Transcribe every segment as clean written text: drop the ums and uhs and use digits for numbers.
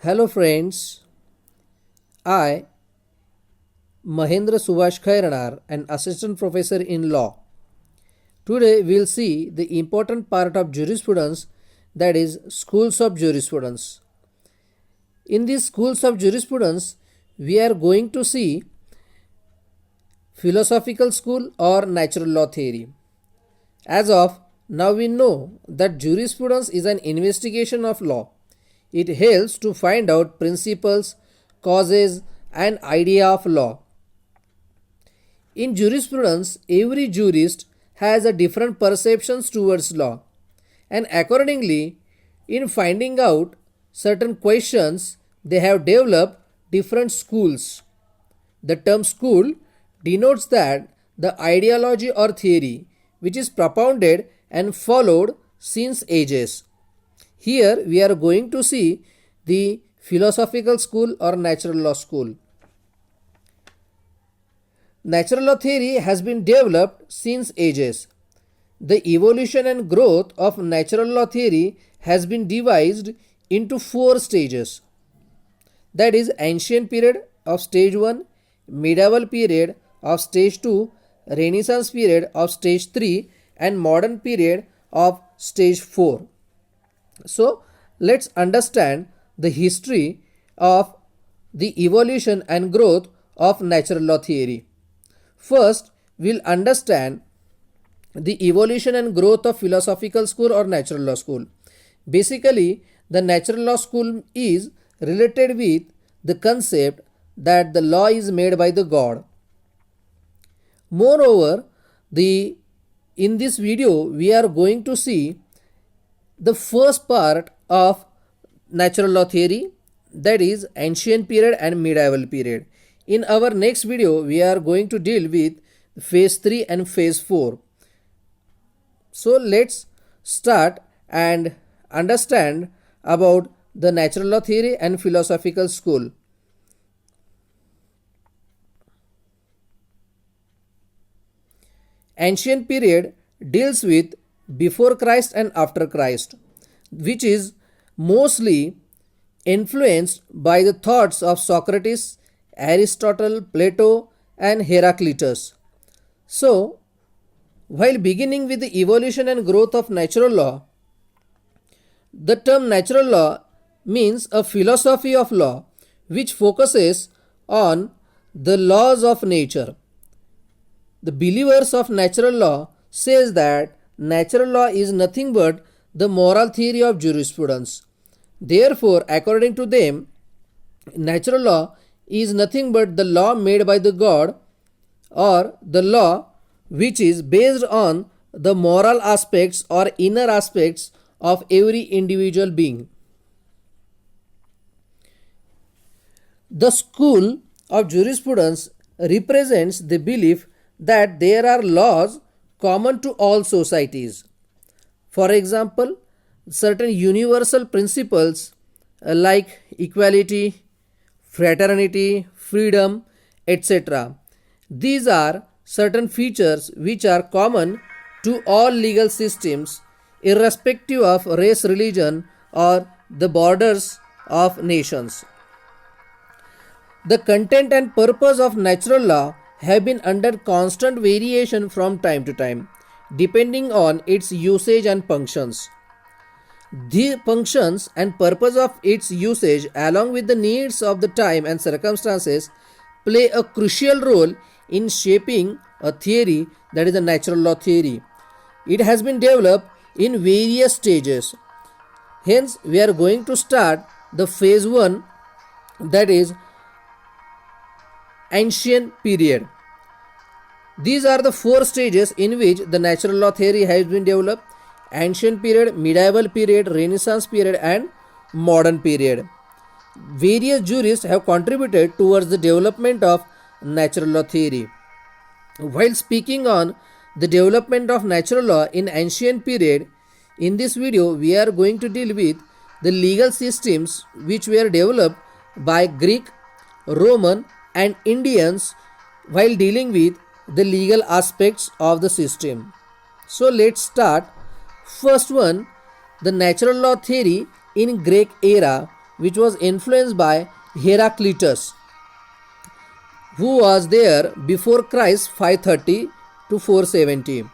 Hello friends, I, Mahendra Subhash Khairanar, an assistant professor in law. Today we'll see the important part of jurisprudence, that is schools of jurisprudence. In these schools of jurisprudence, we are going to see philosophical school or natural law theory. As of now we know that jurisprudence is an investigation of law. It helps to find out principles, causes and idea of law. In jurisprudence, every jurist has a different perceptions towards law, and accordingly, in finding out certain questions, they have developed different schools. The term school denotes that the ideology or theory which is propounded and followed since ages. Here we are going to see the philosophical school or natural law school. Natural law theory has been developed since ages. The evolution and growth of natural law theory has been devised into four stages. That is ancient period of stage 1, medieval period of stage 2, Renaissance period of stage 3 and modern period of stage 4. So let's understand the history of the evolution and growth of natural law theory. First, we'll understand the evolution and growth of philosophical school or natural law school. Basically, the natural law school is related with the concept that the law is made by the God. Moreover, in this video, we are going to see the first part of natural law theory, that is ancient period and medieval period. In our next video, we are going to deal with phase 3 and phase 4. So let's start and understand about the natural law theory and philosophical school. Ancient period deals with before Christ and after Christ, which is mostly influenced by the thoughts of Socrates, Aristotle, Plato and Heraclitus. So, while beginning with the evolution and growth of natural law, the term natural law means a philosophy of law which focuses on the laws of nature. The believers of natural law says that natural law is nothing but the moral theory of jurisprudence. Therefore, according to them, natural law is nothing but the law made by the God, or the law which is based on the moral aspects or inner aspects of every individual being. The school of jurisprudence represents the belief that there are laws common to all societies. For example, certain universal principles like equality, fraternity, freedom, etc. These are certain features which are common to all legal systems irrespective of race, religion or the borders of nations. The content and purpose of natural law have been under constant variation from time to time, depending on its usage and functions. The functions and purpose of its usage, along with the needs of the time and circumstances, play a crucial role in shaping a theory, that is the natural law theory. It has been developed in various stages. Hence, we are going to start the phase 1, that is ancient period. These are the four stages in which the natural law theory has been developed: ancient period, medieval period, Renaissance period and modern period. Various jurists have contributed towards the development of natural law theory. While speaking on the development of natural law in ancient period, in this video we are going to deal with the legal systems which were developed by Greek, Roman and Indians while dealing with the legal aspects of the system. So let's start. First one, the natural law theory in Greek era which was influenced by Heraclitus, who was there before Christ 530 to 470.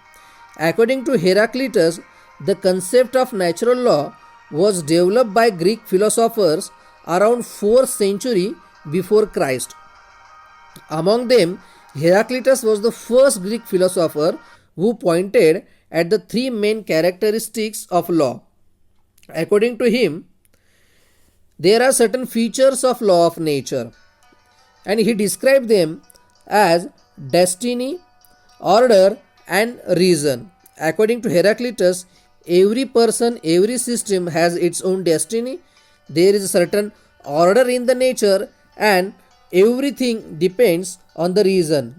According to Heraclitus, the concept of natural law was developed by Greek philosophers around 4th century before Christ. Among them, Heraclitus was the first Greek philosopher who pointed at the three main characteristics of law. According to him, there are certain features of law of nature, and he described them as destiny, order, and reason. According to Heraclitus, every person, every system has its own destiny. There is a certain order in the nature, and everything depends on the reason.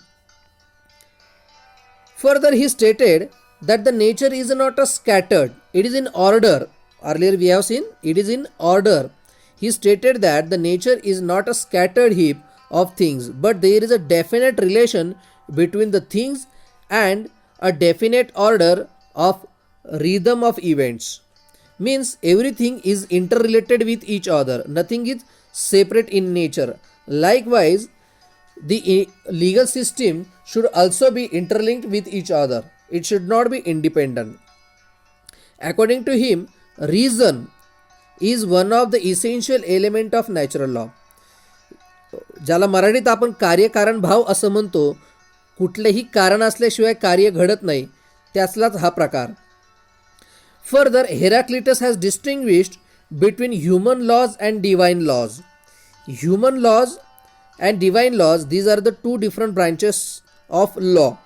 Further, he stated that the nature is not a scattered, it is in order. Earlier we have seen it is in order. He stated that the nature is not a scattered heap of things, but there is a definite relation between the things and a definite order of rhythm of events. Means everything is interrelated with each other, nothing is separate in nature. Likewise, the legal system should also be interlinked with each other, it should not be independent. According to him, reason is one of the essential element of natural law. ज्याला मराठीत आपण कार्यकारण भाव असं म्हणतो, कुठलेही कारण असल्याशिवाय कार्य घडत नाही, त्यातलाच हा प्रकार. Further, Heraclitus has distinguished between human laws and divine laws. Human laws and divine laws, these are the two different branches of law.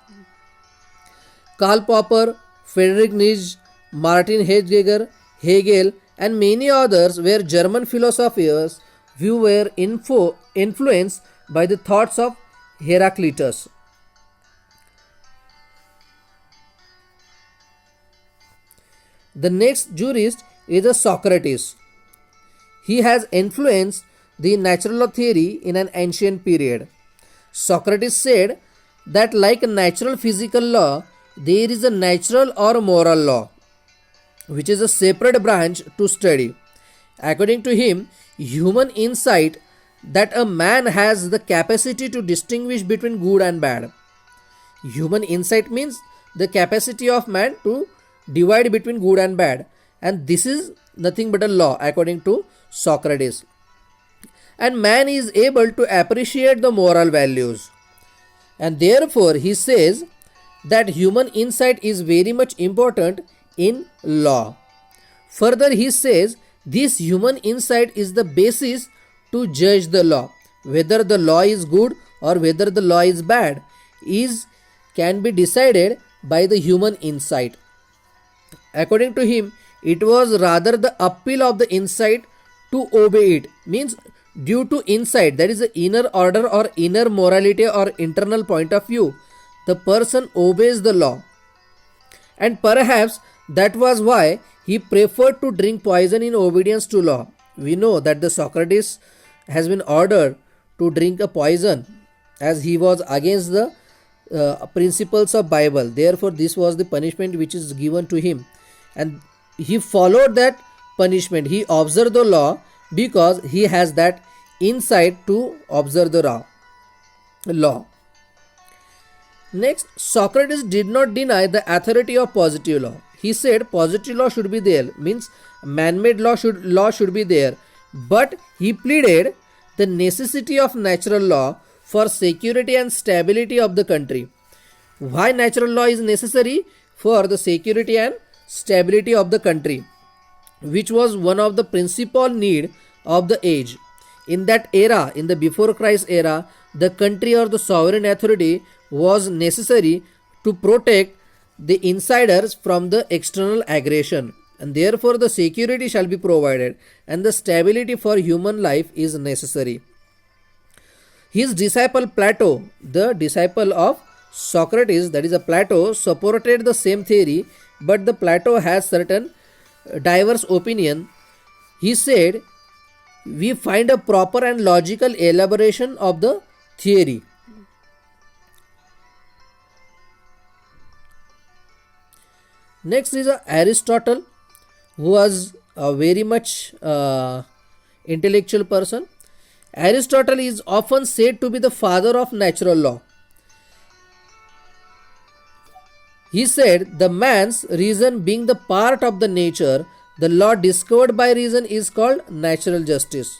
Karl Popper, Friedrich Nietzsche, Martin Heidegger, Hegel, and many others were German philosophers who were influenced by the thoughts of Heraclitus. The next jurist is a Socrates. He has influenced the natural law theory in an ancient period. Socrates said that like a natural physical law, there is a natural or moral law, which is a separate branch to study. According to him, human insight that a man has the capacity to distinguish between good and bad. Human insight means the capacity of man to divide between good and bad, and this is nothing but a law according to Socrates. And man is able to appreciate the moral values, and therefore he says that human insight is very much important in law. Further, he says this human insight is the basis to judge the law. Whether the law is good or whether the law is bad can be decided by the human insight. According to him, it was rather the appeal of the insight to obey it. Means due to insight, that is the inner order or inner morality or internal point of view, the person obeys the law. And perhaps that was why he preferred to drink poison in obedience to law. We know that the Socrates has been ordered to drink a poison as he was against the principles of Bible. Therefore, this was the punishment which is given to him, and he followed that punishment. He observed the law because he has that insight to observe the law. Next, Socrates did not deny the authority of positive law. He said positive law should be there, means man-made law should be there, but he pleaded the necessity of natural law for security and stability of the country. Why natural law is necessary? For the security and stability of the country, which was one of the principal need of the age. In that era, in the before Christ era, the country or the sovereign authority was necessary to protect the insiders from the external aggression, and therefore the security shall be provided and the stability for human life is necessary. His disciple Plato, the disciple of Socrates, that is a Plato, supported the same theory, but the Plato has certain diverse opinion. He said, we find a proper and logical elaboration of the theory. Next is Aristotle, who was very much intellectual person. Aristotle is often said to be the father of natural law. He said, the man's reason being the part of the nature, the law discovered by reason is called natural justice.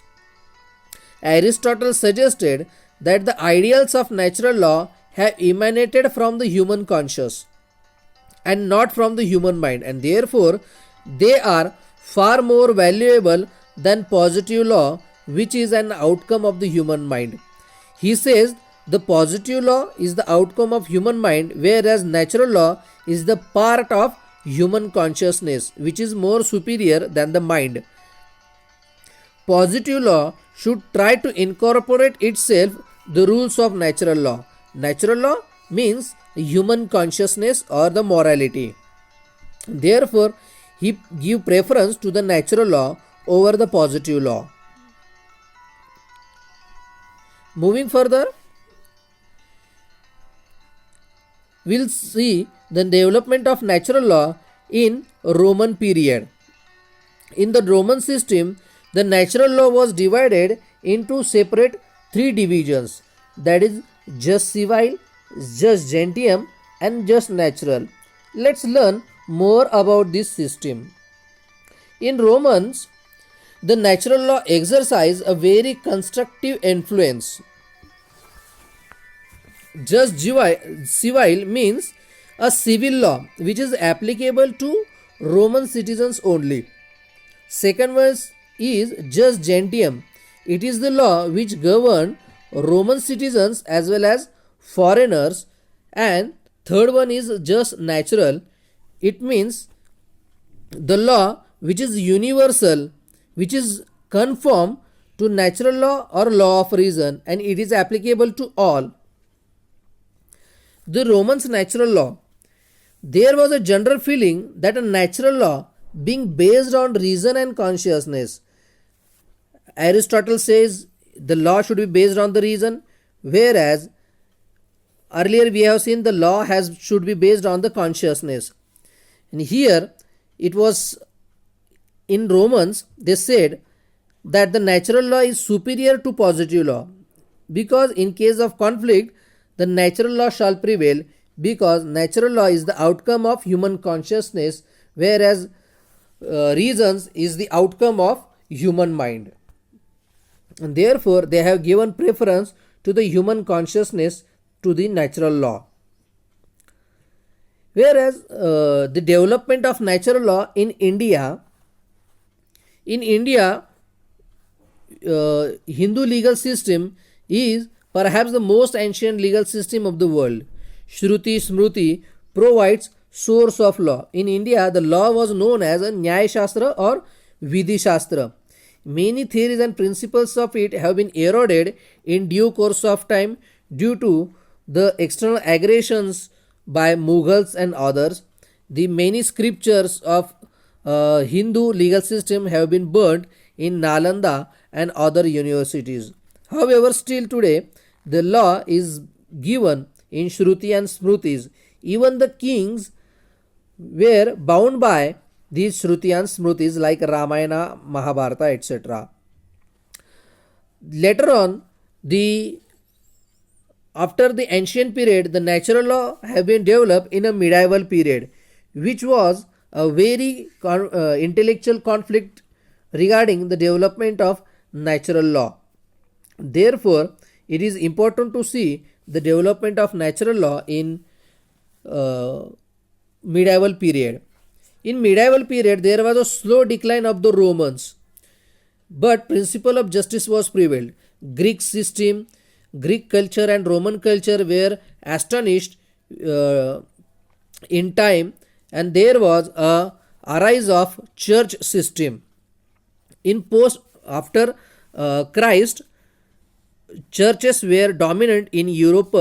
Aristotle suggested that the ideals of natural law have emanated from the human conscience and not from the human mind, and therefore they are far more valuable than positive law, which is an outcome of the human mind. He says the positive law is the outcome of human mind, whereas natural law is the part of human consciousness, which is more superior than the mind. Positive law should try to incorporate itself the rules of natural law. Natural law means human consciousness or the morality. Therefore, he give preference to the natural law over the positive law. Moving further, we'll see the development of natural law in Roman period. In the Roman system, the natural law was divided into separate three divisions, that is jus civile, jus gentium and jus natural. Let's learn more about this system. In Romans, the natural law exercised a very constructive influence. Jus civile means a civil law which is applicable to Roman citizens only. Second verse is jus gentium. It is the law which governed Roman citizens as well as foreigners. And third one is jus natural. It means the law which is universal, which is conform to natural law or law of reason, and it is applicable to all. The Romans' natural law. There was a general feeling that a natural law being based on reason and consciousness. Aristotle says the law should be based on the reason, whereas earlier we have seen the law should be based on the consciousness. And here it was in Romans, they said that the natural law is superior to positive law, because in case of conflict, the natural law shall prevail, because natural law is the outcome of human consciousness, whereas reasons is the outcome of human mind. And therefore, they have given preference to the human consciousness to the natural law. Whereas the development of natural law in India, Hindu legal system is perhaps the most ancient legal system of the world. Shruti Smruti provides source of law. In India, the law was known as a Nyaya Shastra or Vidhi Shastra. Many theories and principles of it have been eroded in due course of time due to the external aggressions by Mughals and others. The many scriptures of Hindu legal system have been burnt in Nalanda and other universities. However, still today, the law is given in Shruti and Smrutis. Even the kings were bound by these Shruti and Smrutis like Ramayana, Mahabharata, etc. Later on, after the ancient period, the natural law have been developed in a medieval period, which was a very intellectual conflict regarding the development of natural law. Therefore, it is important to see the development of natural law in medieval period. In medieval period, there was a slow decline of the Romans, but principle of justice was prevailed. Greek system, Greek culture and Roman culture were astonished in time, and there was a rise of church system. After Christ, churches were dominant in Europe,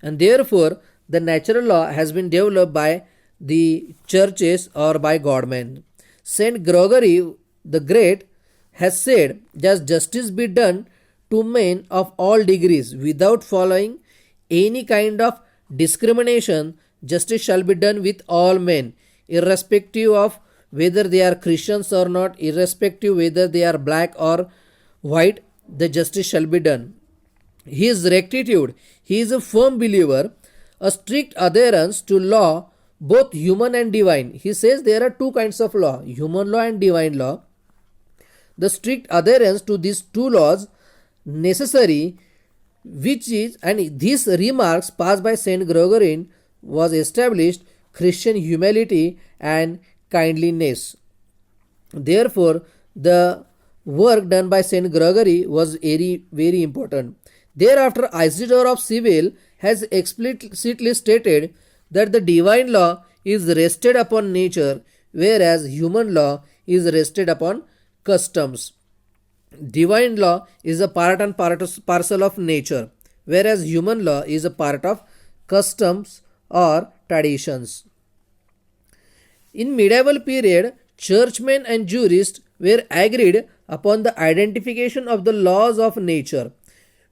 and therefore the natural law has been developed by the churches or by government. Saint Gregory the Great has said that justice be done to men of all degrees without following any kind of discrimination. Justice shall be done with all men, irrespective of whether they are Christians or not, irrespective whether they are black or white, the justice shall be done. His rectitude, he is a firm believer, a strict adherence to law, both human and divine. He says there are two kinds of law, human law and divine law. The strict adherence to these two laws necessary, which is, and these remarks passed by Saint Gregory was established Christian humility and kindliness. Therefore, the work done by Saint Gregory was very, very important. Thereafter, Isidore of Seville has explicitly stated that the divine law is rested upon nature, whereas human law is rested upon customs. Divine law is a part and parcel of nature, whereas human law is a part of customs or traditions. In medieval period, churchmen and jurists were agreed upon the identification of the laws of nature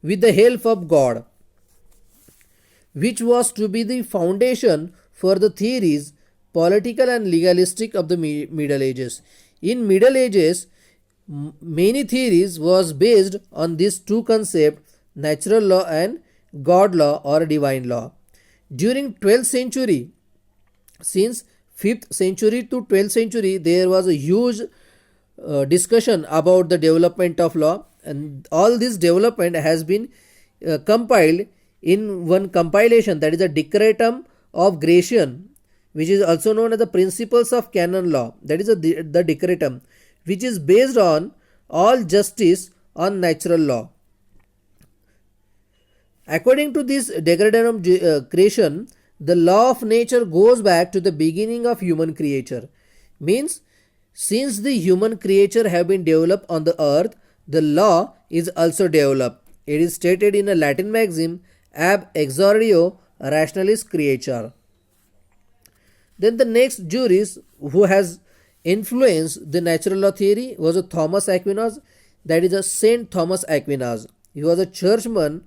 with the help of God, which was to be the foundation for the theories, political and legalistic of the Middle Ages. In Middle Ages, many theories was based on these two concepts, natural law and God law or divine law. During 12th century, since 5th century to 12th century, there was a huge discussion about the development of law, and all this development has been compiled in one compilation, that is a Decretum of Gratian, which is also known as the Principles of Canon Law, that is the Decretum, which is based on all justice on natural law. According to this Decretum of Gratian, the law of nature goes back to the beginning of human creature. Means, since the human creature have been developed on the earth, the law is also developed. It is stated in a Latin maxim, ab exordio rationalis creature. Then the next jurist who has influenced the natural law theory was a Thomas Aquinas, that is a Saint Thomas Aquinas. He was a churchman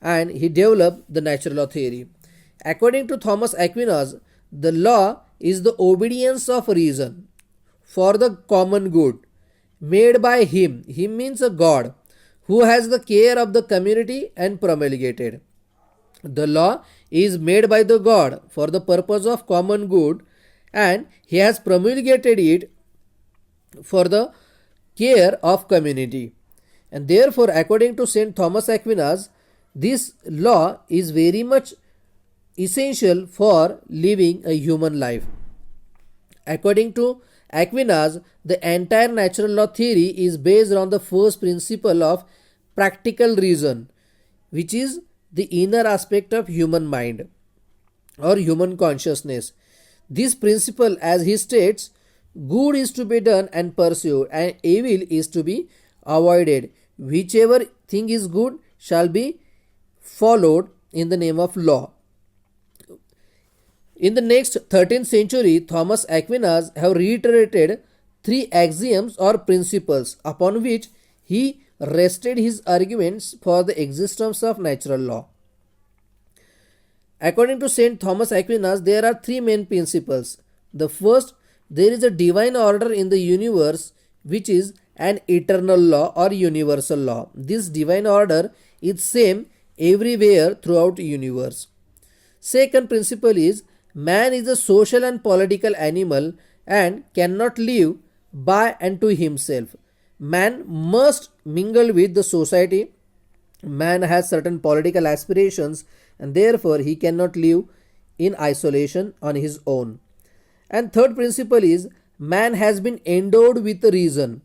and he developed the natural law theory. According to Thomas Aquinas, the law is the obedience of reason for the common good made by him. Him means a God who has the care of the community and promulgated. The law is made by the God for the purpose of common good, and he has promulgated it for the care of community. And therefore, according to Saint Thomas Aquinas, this law is very much essential for living a human life. According to Aquinas, the entire natural law theory is based on the first principle of practical reason, which is the inner aspect of human mind or human consciousness. This principle, as he states, good is to be done and pursued, and evil is to be avoided. Whichever thing is good shall be followed in the name of law. In the next 13th century, Thomas Aquinas have reiterated three axioms or principles upon which he rested his arguments for the existence of natural law. According to Saint Thomas Aquinas, there are three main principles. The first, there is a divine order in the universe which is an eternal law or universal law. This divine order is same everywhere throughout the universe. Second principle is, man is a social and political animal and cannot live by and to himself. Man must mingle with the society. Man has certain political aspirations and therefore he cannot live in isolation on his own. And third principle is, man has been endowed with reason.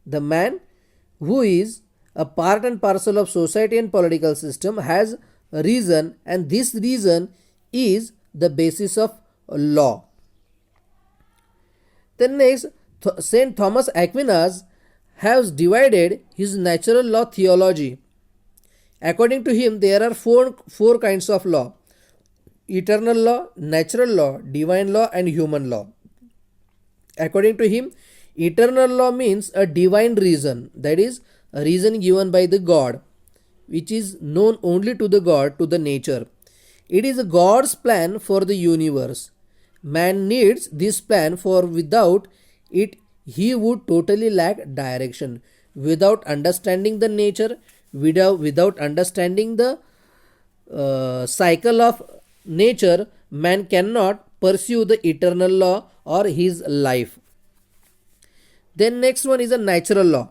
The man who is a part and parcel of society and political system has reason, and this reason is the basis of law. Then next, Saint Thomas Aquinas has divided his natural law theology. According to him, there are four kinds of law: eternal law, natural law, divine law, and human law. According to him, eternal law means a divine reason, that is, a reason given by the God, which is known only to the God, to the nature. It is God's plan for the universe. Man needs this plan, for without it, he would totally lack direction. Without understanding the nature, without understanding the cycle of nature, man cannot pursue the eternal law or his life. Then next one is a natural law,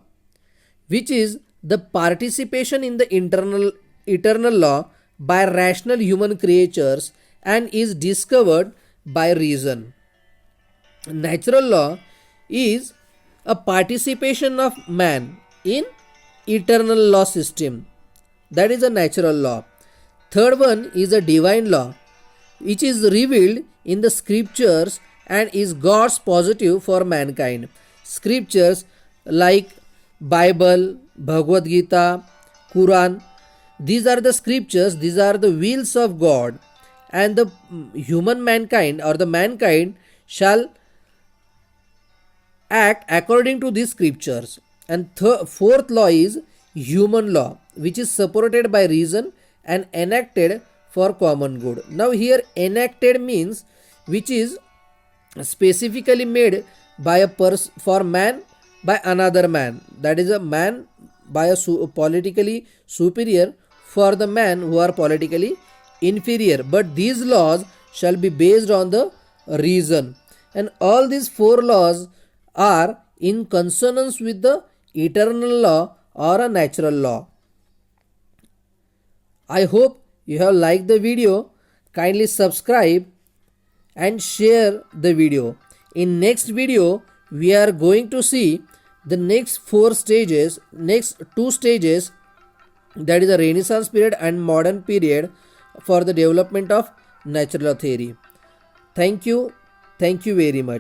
which is the participation in the eternal law by rational human creatures and is discovered by reason. Natural law is a participation of man in eternal law system. That is a natural law. Third one is a divine law, which is revealed in the scriptures and is God's positive for mankind. Scriptures like Bible, Bhagavad Gita, Quran, these are the scriptures, these are the wills of God, and the human mankind or the mankind shall act according to these scriptures. And fourth law is human law, which is supported by reason and enacted for common good. Now here enacted means which is specifically made by a for man by another man, that is a man by a politically superior for the man who are politically inferior, but these laws shall be based on the reason, and all these four laws are in consonance with the eternal law or a natural law. I hope you have liked the video. Kindly subscribe and share the video. In next video we are going to see the next next two stages, that is the Renaissance period and modern period for the development of natural law theory. Thank you very much.